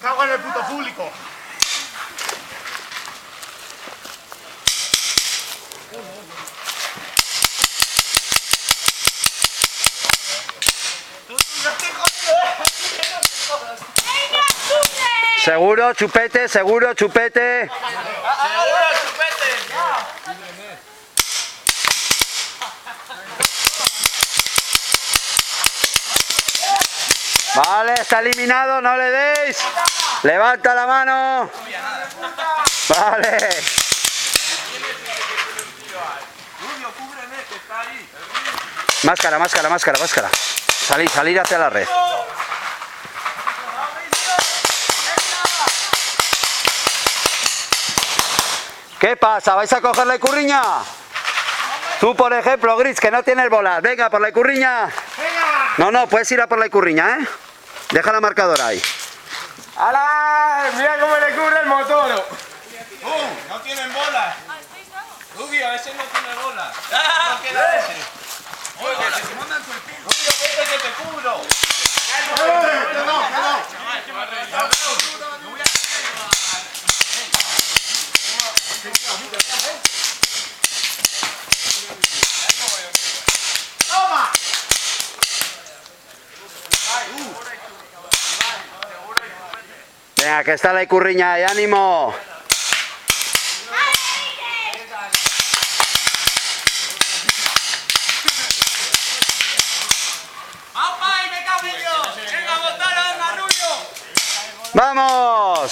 Cago en el puto público. Seguro, chupete, seguro, chupete. Vale, está eliminado, no le deis. Levanta la mano. Vale. Máscara, máscara, máscara, máscara. Salir hacia la red. ¿Qué pasa? ¿Vais a coger la icurriña? Tú, por ejemplo, Gris, que no tienes bolas. Venga, por la icurriña. No, puedes ir a por la icurriña, ¿eh? Deja la marcadora ahí. ¡Hala! Mira cómo le cubre el motor. No tienen bolas. Rubio, ese no tiene bolas. No queda ese. Oye, que se mandan su espíritu. Rubio, vete que te cubro. ¡Toma! Venga, que está la icurriña ahí, ánimo. ¡Vamos!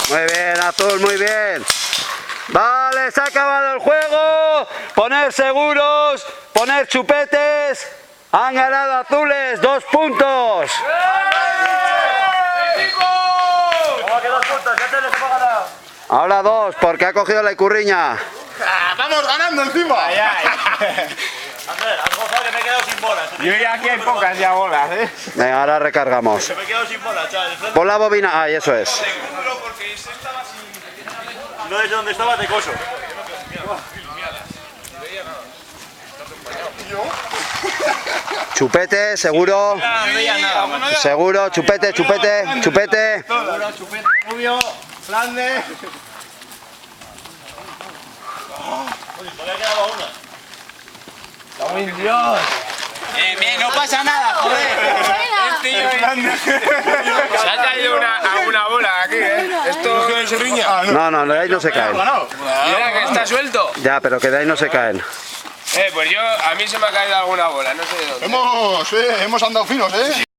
Muy bien, Azul, muy bien. Vale, se ha acabado el juego. Poner seguros, poner chupetes. Han ganado Azules, 2 puntos. ¿Cómo que 2 puntos? ¿Ya te les hemos ganado? Ahora 2, porque ha cogido la icurriña. ¡Vamos ganando encima! Ay, ay. Andrés, has gozado que me he quedado sin bolas. Yo ya aquí hay pocas ya bolas, ¿eh? Venga, ahora recargamos. Me he quedado sin bolas, chaval. Pon la bobina. Ahí, eso es. No desde donde estaba te coso. Chupete, seguro. Seguro, chupete, chupete, chupete. Chupete, Rubio, Flandes. Todavía quedaba una. ¡Ay, Dios! No pasa nada, joder. Se ha caído una bola aquí, ¿eh? Esto es riña. No, de ahí no se caen. Mira que está suelto. Ya, pero que de ahí no se caen. Pues a mí se me ha caído alguna bola, no sé de dónde. Hemos andado finos, ¿eh?